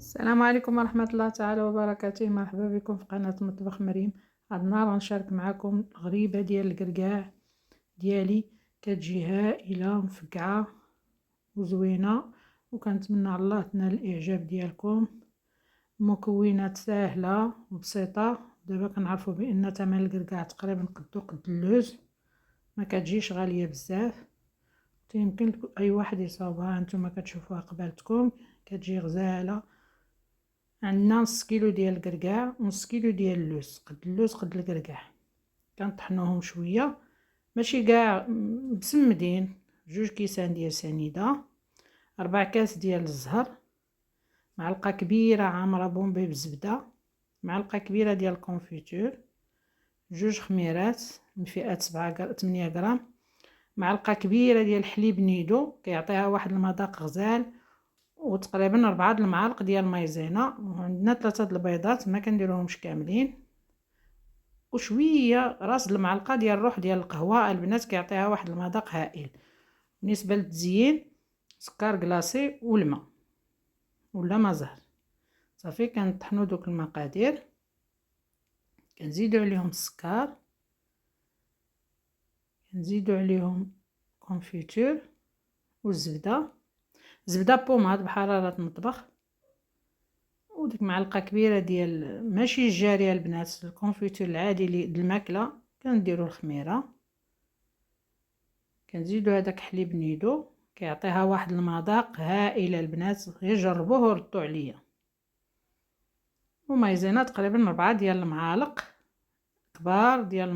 السلام عليكم ورحمة الله تعالى وبركاته. مرحبا بكم في قناة مطبخ مريم. هاد النهار غنشارك معكم غريبة ديال القرقاع ديالي، كتجي هائلة مفقعة وزوينة، وكنتمنى على الله تنال الاعجاب ديالكم. مكونات سهلة وبسيطة. دابا كنعرفوا بان ثمن القرقاع تقريبا قد اللوز، ما كتجيش غالية بزاف، يمكن اي واحد يصاوبها. هانتوما كتشوفوها قبالتكم، كتجي غزالة. عندنا نص كيلو ديال القرقاع ونص كيلو ديال اللوز، قد اللوز قد القرقاع. كنطحنوهم شويه ماشي كاع مسمدين. 2 كيسان ديال سنيده، 4 كاس ديال الزهر، معلقه كبيره عامره بومبي بالزبده، معلقه كبيره ديال الكونفيتور، 2 خميرات من فئه 8 غرام، معلقه كبيره ديال الحليب نيدو كيعطيها واحد المذاق غزال، وتقريبا 4 المعالق ديال المايزينا، وعندنا 3 البيضات ما كنديروهمش كاملين، وشويه راس المعلقه ديال الروح ديال القهوه البنات كيعطيها واحد المذاق هائل. بالنسبه للتزيين سكر كلاصي والماء ولا ما زهر. صافي كنطحنوا دوك المقادير، كنزيدوا عليهم السكر، كنزيدوا عليهم كونفيتور والزبده، زبده بوماد بحراره المطبخ، وديك معلقه كبيره ديال ماشي الجاريه البنات، الكونفيتور العادي اللي الماكله. كنديروا الخميره، كنزيدوا هذاك حليب نيدو كيعطيها واحد المذاق هائل البنات، غير جربوه وردوا عليا. ومايزينا تقريبا 4 ديال المعالق كبار ديال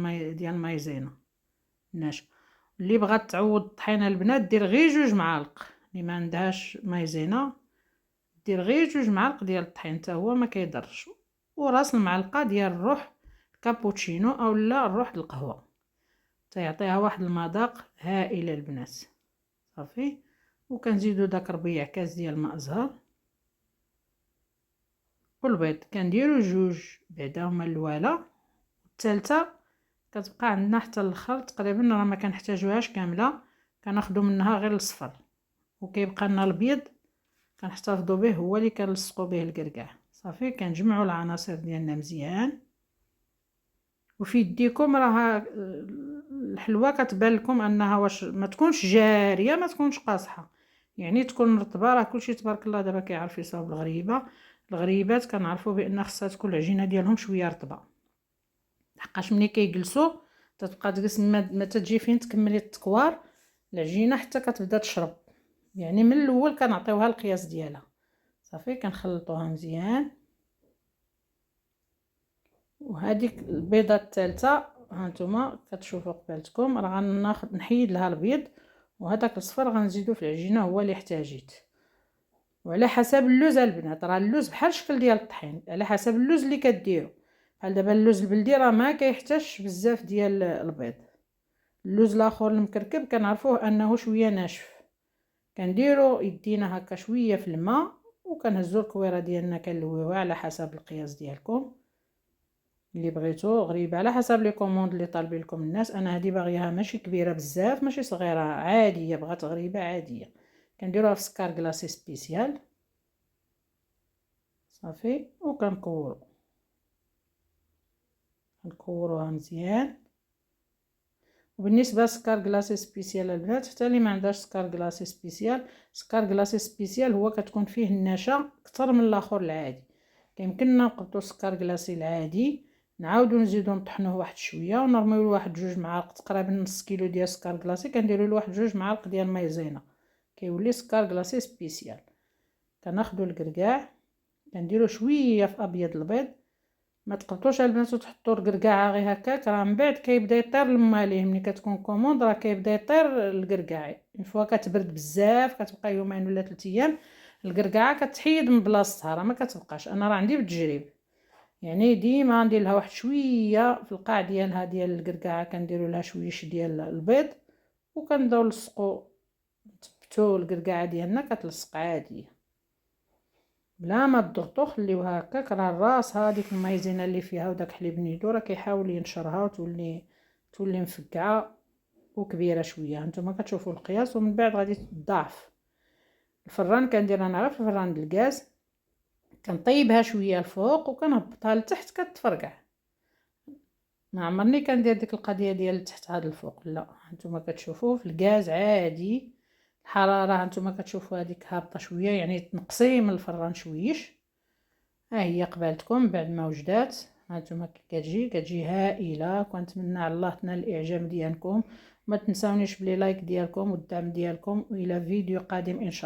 المايزينا ناشفه. اللي بغات تعوض الطحينه البنات دير غير 2 معالق، اللي ما عندهاش مايزينا دير غير 2 معالق ديال الطحين حتى هو ما كيضرش. وراس المعلقه ديال الروح الكابوتشينو او لا الروح القهوه تيعطيها واحد المذاق هائل البنات. صافي، وكنزيدو داك ربيع كاس ديال ماء زهر، والبيض كنديرو 2 بعدا هما الاولى، والثالثه كتبقى عندنا حتى الاخر. تقريبا راه ما كنحتاجوهاش كامله، كناخدو منها غير الصفر، وكيبقى لنا الابيض كنحتفظوا به، هو اللي كنلصقوا به القرقاع. صافي كنجمعوا العناصر ديالنا مزيان. وفي يديكم راه الحلوى كتبان لكم انها واش ما تكونش جاريه ما تكونش قاصحه، يعني تكون مرطبه. راه كلشي تبارك الله دابا كيعرف يصاوب الغريبات كنعرفوا بان خصها تكون العجينه ديالهم شويه رطبه، حقاش ملي كيجلسوا تتبقى تجلس ما تجي فين تكملي التكوار العجينه حتى كتبدا تشرب. يعني من الاول كنعطيوها القياس ديالها. صافي كنخلطوها مزيان. وهذيك البيضه الثالثه هانتوما كتشوفوا قبالتكم، راه غناخذ نحيد لها البيض، وهذاك الصفر غنزيدو في العجينه هو اللي احتاجيت. وعلى حسب اللوز البنات، راه اللوز بحال الشكل ديال الطحين، على حسب اللوز اللي كديروا. بحال دابا اللوز البلدي راه ما كيحتاجش بزاف ديال البيض. اللوز الاخر المكركب كنعرفوه انه شويه ناشف، كنديروا يدينا هكا شويه في الماء، وكنهزوا الكويره ديالنا كنلويوها على حسب القياس ديالكم اللي بغيتو. غريبه على حسب لي كوموند اللي طالبين لكم الناس. انا هذه باغيها ماشي كبيره بزاف ماشي صغيره، عاديه، بغات غريبه عاديه. كنديروها في سكر كلاصي سبيسيال. صافي، نكوروها مزيان. وبالنسبه لسكر كلاصي سبيسيال البنات، حتى اللي ما عندهاش سكر كلاصي سبيسيال، سكر كلاصي سبيسيال هو كتكون فيه النشا اكثر من الاخر العادي. كيمكننا نقطو سكر كلاصي العادي، نعاودو نزيدو نطحنوه واحد شويه، ونرميو واحد 2 معالق تقريبا نص كيلو ديال سكر كلاصي، كنديروا له واحد 2 معالق ديال مايزينا، كيولي سكر كلاصي سبيسيال. كناخدو القرقاع كنديروا شويه في ابيض البيض، ما تقلطوش البنات وتحطوا القرقاعه غير هكاك، راه من بعد كيبدا يطير الماليه. ملي كتكون كوموند راه كيبدا يطير القرقاع. فوا كتبرد بزاف كتبقى 2 ولا 3 ايام القرقاعه كتحيد من بلاصتها، راه ما كتبقاش. انا راه عندي بالتجريب، يعني ديما ندير لها واحد شويه في القاع ديالها ديال القرقاعه، كنديروا لها شويش ديال البيض، وكنبداو نلصقوا نثبتوا القرقاعه ديالنا كتلصق عاديه بلا ما تضغطوا. خليوها هكاك. راه الراس هذيك المايزينا اللي فيها وداك حليب نيدو راه كيحاول ينشرها وتولي مفقعه وكبيره شويه. هانتوما كتشوفوا القياس، ومن بعد غادي تضاعف. الفران كندير انا غير في الفران بالغاز، كنطيبها شويه الفوق وكنهبطها لتحت كتفرقع. ما عمرني كندير ديك القضيه ديال تحت هذا الفوق، لا. هانتوما كتشوفوا في الغاز عادي الحراره، هانتوما كتشوفوا هذيك هابطه شويه، يعني تنقصي من الفران شويش. ها هي قبالتكم بعد ما وجدات. هانتوما كتجي هائله. كنتمنى على الله تنال الاعجاب ديالكم. ما تنساونيش بلي لايك ديالكم والدعم ديالكم، والى فيديو قادم ان شاء الله.